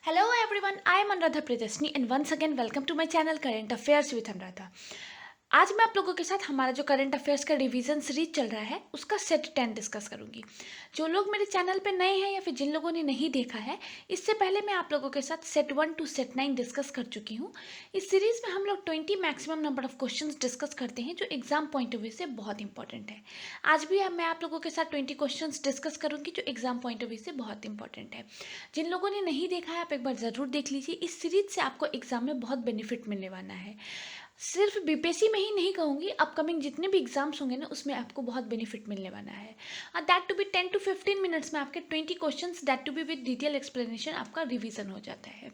Hello everyone, I am Anuradha Priyadashini and once again welcome to my channel Current Affairs with Anuradha। आज मैं आप लोगों के साथ हमारा जो करंट अफेयर्स का रिवीजन सीरीज चल रहा है उसका सेट 10 डिस्कस करूंगी। जो लोग मेरे चैनल पे नए हैं या फिर जिन लोगों ने नहीं देखा है, इससे पहले मैं आप लोगों के साथ सेट 1 टू सेट 9 डिस्कस कर चुकी हूँ। इस सीरीज में हम लोग 20 maximum number of questions discuss करते हैं जो एग्जाम पॉइंट ऑफ व्यू से बहुत इंपॉर्टेंट है। आज भी मैं आप लोगों के साथ 20 क्वेश्चंस डिस्कस करूंगी जो एग्जाम पॉइंट ऑफ व्यू से बहुत इंपॉर्टेंट है। जिन लोगों ने नहीं देखा है आप एक बार ज़रूर देख लीजिए। इस सीरीज से आपको एग्जाम में बहुत बेनिफिट मिलने वाला है। सिर्फ बीपीएससी में ही नहीं कहूँगी, अपकमिंग जितने भी एग्जाम्स होंगे ना उसमें आपको बहुत बेनिफिट मिलने वाला है। और that to be 10 to 15 minutes में आपके 20 questions that to be with detail explanation आपका रिवीजन हो जाता है।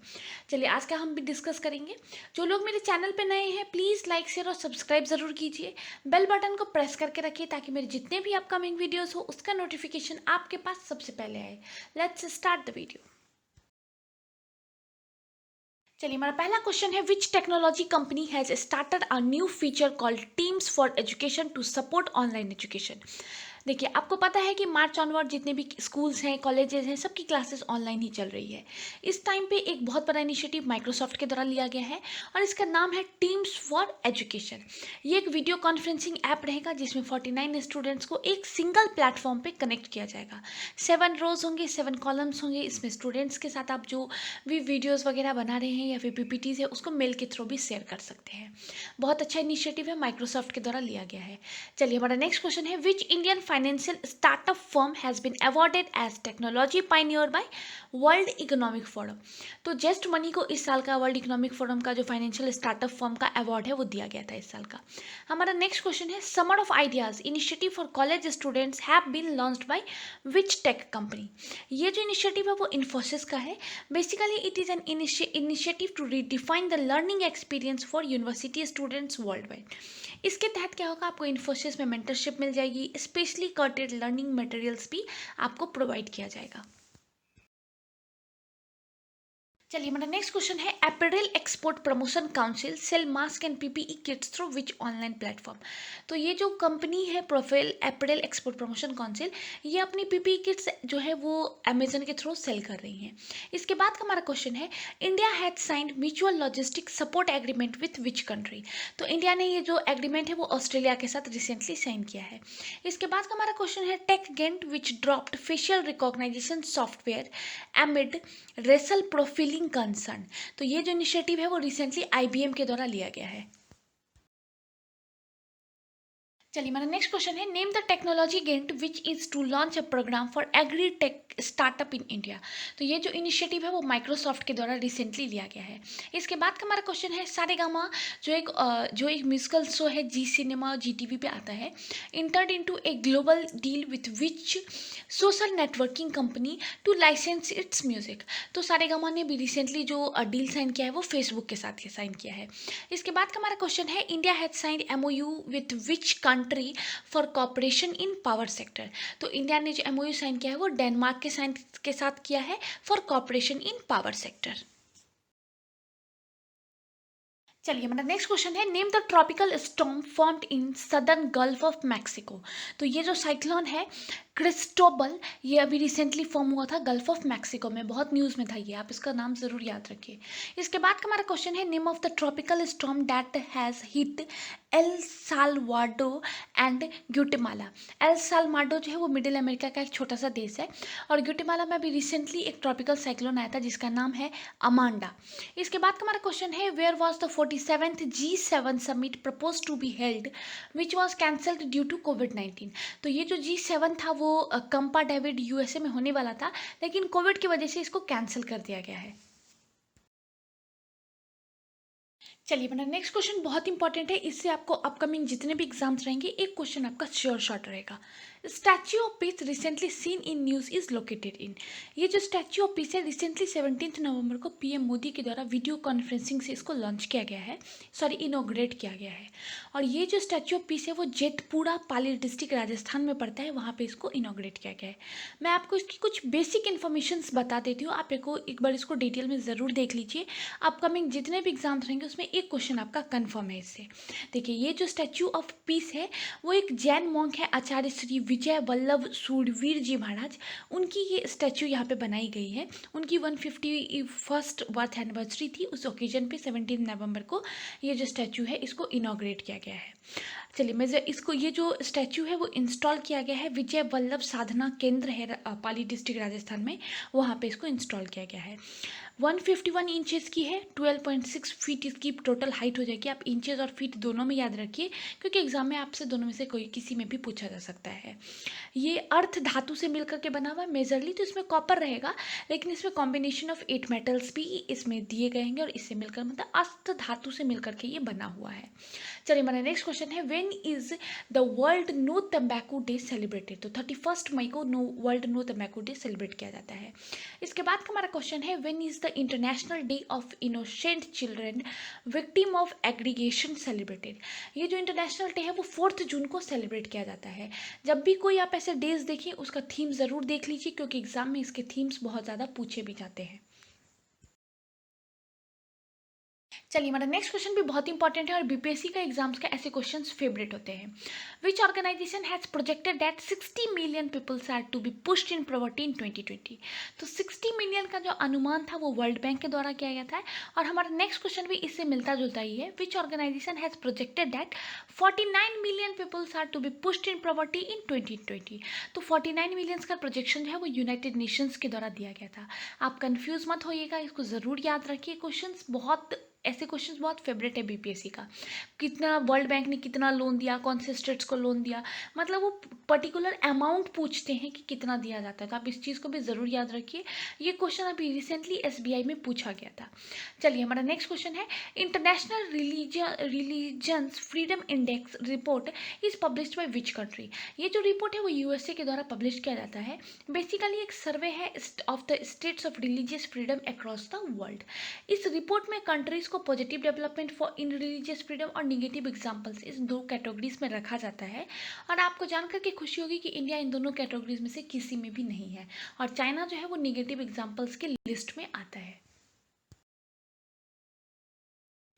चलिए आज का हम भी डिस्कस करेंगे। जो लोग मेरे चैनल पे नए हैं प्लीज़ लाइक शेयर और सब्सक्राइब ज़रूर कीजिए। बेल बटन को प्रेस करके रखिए ताकि मेरे जितने भी अपकमिंग वीडियोज़ हो उसका नोटिफिकेशन आपके पास सबसे पहले आए। Let's start the video. चलिए हमारा पहला क्वेश्चन है, which technology company has started a new feature called Teams for education to support online education. देखिए आपको पता है कि मार्च ऑनवर्ड जितने भी स्कूल्स हैं कॉलेजेस हैं सबकी क्लासेस ऑनलाइन ही चल रही है। इस टाइम पे एक बहुत बड़ा इनिशिएटिव माइक्रोसॉफ्ट के द्वारा लिया गया है और इसका नाम है टीम्स फॉर एजुकेशन। ये एक वीडियो कॉन्फ्रेंसिंग ऐप रहेगा जिसमें 49 स्टूडेंट्स को एक सिंगल प्लेटफॉर्म पे कनेक्ट किया जाएगा। 7 रोज होंगे, 7 कॉलम्स होंगे। इसमें स्टूडेंट्स के साथ आप जो भी वीडियोस वगैरह बना रहे हैं या फिर पीपीटीज है उसको मेल के थ्रू भी शेयर कर सकते हैं। बहुत अच्छा इनिशिएटिव है, माइक्रोसॉफ्ट के द्वारा लिया गया है। चलिए हमारा नेक्स्ट क्वेश्चन है, which Indian financial startup firm has been awarded as technology pioneer by World Economic Forum. तो जस्ट मनी को इस साल का वर्ल्ड इकोनॉमिक फोरम का जो फाइनेंशियल स्टार्टअप फर्म का अवार्ड है वो दिया गया था इस साल का। हमारा नेक्स्ट क्वेश्चन है, Summer of Ideas initiative for college students have been launched by which tech company. ये जो इनिशिएटिव है वो इन्फोसिस का है। Basically it is an initiative to redefine the learning experience for university students worldwide। इसके तहत क्या होगा, आपको इन्फोसिस में मेंटरशिप मिल जाएगी, स्पेशली कर्टेड लर्निंग मटेरियल्स भी आपको प्रोवाइड किया जाएगा। चलिए हमारा नेक्स्ट क्वेश्चन है, apparel export promotion council sell mask and PPE kits through which online platform. तो ये जो कंपनी है profile apparel export promotion council, ये अपनी पीपीई किट्स जो है वो अमेजन के थ्रू सेल कर रही हैं। इसके बाद का हमारा क्वेश्चन है, India has signed mutual logistic support agreement with which country. तो इंडिया ने ये जो एग्रीमेंट है वो ऑस्ट्रेलिया के साथ रिसेंटली साइन किया है। इसके बाद का हमारा क्वेश्चन है, tech giant which dropped facial recognition software amid racial profiling concern. तो ये जो इनिशिएटिव है वो रिसेंटली आईबीएम के द्वारा लिया गया है। चलिए हमारा नेक्स्ट क्वेश्चन है, name the technology giant which is to launch a programme for agri tech startup in India. तो ये जो इनिशिएटिव है वो माइक्रोसॉफ्ट के द्वारा रिसेंटली लिया गया है। इसके बाद का हमारा क्वेश्चन है, सारेगामा जो एक म्यूजिकल शो है जी सिनेमा और जी टीवी पे आता है, entered into a global deal with which social networking company to license its music. तो सारेगामा ने भी रिसेंटली जो डील साइन किया है वो फेसबुक के साथ साइन किया है। इसके बाद का हमारा क्वेश्चन है, India has signed MOU with which country for cooperation in power sector. तो इंडिया ने जो एमओयू साइन किया है वो डेनमार्क के साथ किया है for cooperation in power sector. चलिए हमारा नेक्स्ट क्वेश्चन है, name the tropical storm formed in southern gulf of Mexico. तो ये जो साइक्लोन है क्रिस्टोबल, ये अभी रिसेंटली फॉर्म हुआ था गल्फ ऑफ मैक्सिको में, बहुत न्यूज़ में था ये, आप इसका नाम ज़रूर याद रखिए। इसके बाद का हमारा क्वेश्चन है, name of the tropical storm that has hit El Salvador and Guatemala. El Salvador जो है वो मिडिल अमेरिका का एक छोटा सा देश है और ग्यूटेमाला में अभी रिसेंटली एक ट्रॉपिकल साइक्लोन आया था जिसका नाम है अमांडा। इसके बाद का हमारा क्वेश्चन है, where was the 47th G7 summit propose to be held which was cancelled due to कोविड-19। तो ये जो G7 था वो कंपा डेविड यूएसए में होने वाला था लेकिन कोविड की वजह से इसको कैंसिल कर दिया गया है। चलिए अपना नेक्स्ट क्वेश्चन बहुत इंपॉर्टेंट है, इससे आपको अपकमिंग जितने भी एग्जाम्स रहेंगे एक क्वेश्चन आपका श्योर शॉट रहेगा। Statue of peace recently seen in news is located in. ये जो स्टैच्यू ऑफ पीस है रिसेंटली 17 नवंबर को पीएम मोदी के द्वारा वीडियो कॉन्फ्रेंसिंग से इसको लॉन्च किया गया है, इनोग्रेट किया गया है। और ये जो स्टैच्यू ऑफ पीस है वो जेतपुरा पाली डिस्ट्रिक्ट राजस्थान में पड़ता है, वहाँ पे इसको इनोग्रेट किया गया है। मैं आपको इसकी कुछ बेसिक इन्फॉर्मेशन बता देती हूँ, आप एक बार इसको डिटेल में ज़रूर देख लीजिए। अपकमिंग जितने भी एग्जाम्स रहेंगे उसमें एक एक क्वेश्चन आपका कन्फर्म है इससे। देखिए ये जो स्टैच्यू ऑफ पीस है वो एक जैन मॉन्क है, आचार्य श्री विजय वल्लभ सूरवीर जी महाराज, उनकी ये स्टैच्यू यहाँ पे बनाई गई है। उनकी 151st बर्थ एनिवर्सरी थी, उस ओकेजन पे 17 नवंबर को ये जो स्टैच्यू है इसको इनॉग्रेट किया गया है। चलिए मैं इसको, ये जो स्टैच्यू है वो इंस्टॉल किया गया है विजय वल्लभ साधना केंद्र है पाली डिस्ट्रिक्ट राजस्थान में, वहाँ पे इसको इंस्टॉल किया गया है। 151 इंचेस की है, 12.6 फीट इसकी टोटल हाइट हो जाएगी। आप इंचेस और फीट दोनों में याद रखिए, क्योंकि एग्जाम में आपसे दोनों में से कोई किसी में भी पूछा जा सकता है। ये अर्थ धातु से मिलकर के बना हुआ है मेजरली, तो इसमें कॉपर रहेगा, लेकिन इसमें कॉम्बिनेशन ऑफ 8 मेटल्स भी इसमें दिए गए हैं और इससे मिलकर मतलब अर्थ धातु से मिलकर के ये बना हुआ है। चलिए हमारा नेक्स्ट क्वेश्चन है, when is the World No Tobacco Day celebrated? तो 31 मई को World No Tobacco Day celebrate किया जाता है। इसके बाद का हमारा क्वेश्चन है, when is the International Day of Innocent Children Victim of Aggregation celebrated? ये जो इंटरनेशनल डे है वो 4 जून को सेलिब्रेट किया जाता है। जब भी कोई आप ऐसे डेज देखें उसका थीम ज़रूर देख लीजिए, क्योंकि एग्जाम में इसके थीम्स बहुत ज़्यादा पूछे भी जाते हैं। चलिए हमारा नेक्स्ट क्वेश्चन भी बहुत इंपॉर्टेंट है और बीपीएससी का एग्जाम्स का ऐसे क्वेश्चंस फेवरेट होते हैं। Which organisation has projected that 60 million peoples are to be pushed in poverty in 2020? तो 60 मिलियन का जो अनुमान था वो वर्ल्ड बैंक के द्वारा किया गया था। और हमारा नेक्स्ट क्वेश्चन भी इससे मिलता जुलता ही है, which organisation has projected that 49 million peoples are to be pushed in poverty in 2020? तो 49 मिलियंस का प्रोजेक्शन जो है वो यूनाइटेड नेशंस के द्वारा दिया गया था। आप कंफ्यूज मत होइएगा, इसको ज़रूर याद रखिए। क्वेश्चंस बहुत ऐसे क्वेश्चंस बहुत फेवरेट है बीपीएससी का। कितना वर्ल्ड बैंक ने कितना लोन दिया, कौन से स्टेट्स को लोन दिया, मतलब वो पर्टिकुलर अमाउंट पूछते हैं कि कितना दिया जाता है। तो आप इस चीज़ को भी ज़रूर याद रखिए। ये क्वेश्चन अभी रिसेंटली एसबीआई में पूछा गया था। चलिए हमारा नेक्स्ट क्वेश्चन है, international religions freedom index report is published by which country? ये जो रिपोर्ट है वो यूएसए के द्वारा पब्लिश किया जाता है। बेसिकली एक सर्वे है of the states of religious freedom across the world. इस रिपोर्ट में कंट्रीज को positive development for in religious freedom और निगेटिव एग्जांपल्स, इस 2 कैटेगरीज में रखा जाता है। और आपको जानकर के खुशी होगी कि इंडिया इन दोनों कैटेगरीज में से किसी में भी नहीं है, और चाइना जो है वो निगेटिव एग्जांपल्स के लिस्ट में आता है।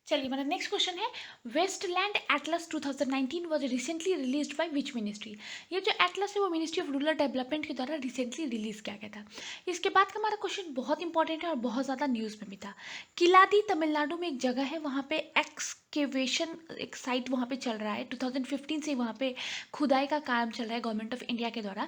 चलिए हमारा नेक्स्ट क्वेश्चन है, Wasteland Atlas 2019 was recently released by which ministry? ये जो एटलस है वो मिनिस्ट्री ऑफ रूरल डेवलपमेंट के द्वारा रिसेंटली रिलीज किया गया था। इसके बाद का हमारा क्वेश्चन बहुत इंपॉर्टेंट है और बहुत ज़्यादा न्यूज़ में भी था। किलादी तमिलनाडु में एक जगह है, वहाँ पे एक्सकेवेशन एक साइट वहाँ पे चल रहा है। 2015 से वहाँ पे खुदाई का काम चल रहा है गवर्नमेंट ऑफ इंडिया के द्वारा।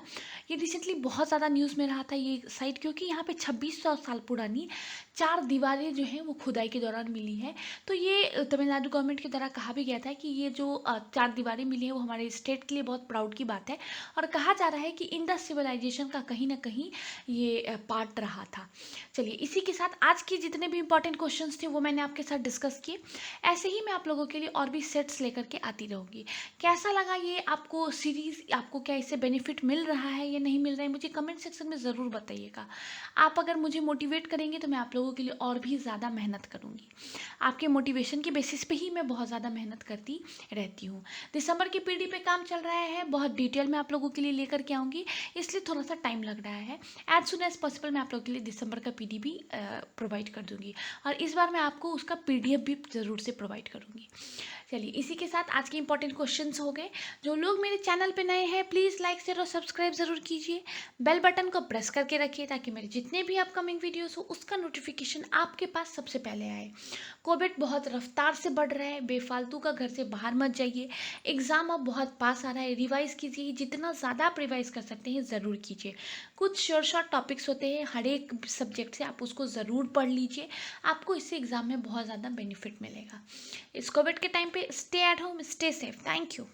ये रिसेंटली बहुत ज़्यादा न्यूज़ में रहा था ये साइट, क्योंकि यहाँ पे 2600 साल पुरानी 4 दीवारें जो हैं वो खुदाई के दौरान मिली है। तो ये तमिलनाडु गवर्नमेंट के द्वारा कहा भी गया था कि ये जो 4 दीवारें मिली हैं वो हमारे स्टेट के लिए बहुत प्राउड की बात है। और कहा जा रहा है कि इंडस सिविलाइजेशन का कहीं ना कहीं ये पार्ट रहा था। चलिए इसी के साथ आज के जितने भी इंपॉर्टेंट क्वेश्चंस थे वो मैंने आपके साथ डिस्कस किए। ऐसे ही मैं आप लोगों के लिए और भी सेट्स लेकर के आती रहूँगी। कैसा लगा ये आपको सीरीज़, आपको क्या इससे बेनिफिट मिल रहा है या नहीं मिल रहा है, मुझे कमेंट सेक्शन में ज़रूर बताइएगा। आप अगर मुझे मोटिवेट करेंगे तो मैं आप लोगों के लिए और भी ज़्यादा मेहनत करूँगी। आपके मोटिवेशन के बेसिस पे ही मैं बहुत ज़्यादा मेहनत करती रहती हूँ। दिसंबर की पीडी पे काम चल रहा है, बहुत डिटेल में आप लोगों के लिए लेकर के आऊँगी, इसलिए थोड़ा सा टाइम लग रहा है। एज सुन एज पॉसिबल मैं आप लोगों के लिए दिसंबर का पीडी भी प्रोवाइड कर दूँगी, और इस बार मैं आपको उसका पीडीएफ भी ज़रूर से प्रोवाइड करूँगी। चलिए इसी के साथ आज के इंपॉर्टेंट क्वेश्चंस हो गए। जो लोग मेरे चैनल पे नए हैं प्लीज़ लाइक शेयर और सब्सक्राइब ज़रूर कीजिए। बेल बटन को प्रेस करके रखिए ताकि मेरे जितने भी अपकमिंग वीडियोस हो उसका नोटिफिकेशन आपके पास सबसे पहले आए। कोविड बहुत रफ्तार से बढ़ रहा है, बेफालतू का घर से बाहर मत जाइए। एग्ज़ाम अब बहुत पास आ रहा है, रिवाइज़ कीजिए, जितना ज़्यादा आप रिवाइज़ कर सकते हैं ज़रूर कीजिए। कुछ शॉर्ट टॉपिक्स होते हैं हर एक सब्जेक्ट से, आप उसको ज़रूर पढ़ लीजिए, आपको इससे एग्ज़ाम में बहुत ज़्यादा बेनिफिट मिलेगा। इस कोविड के टाइम पे stay at home, stay safe. Thank you.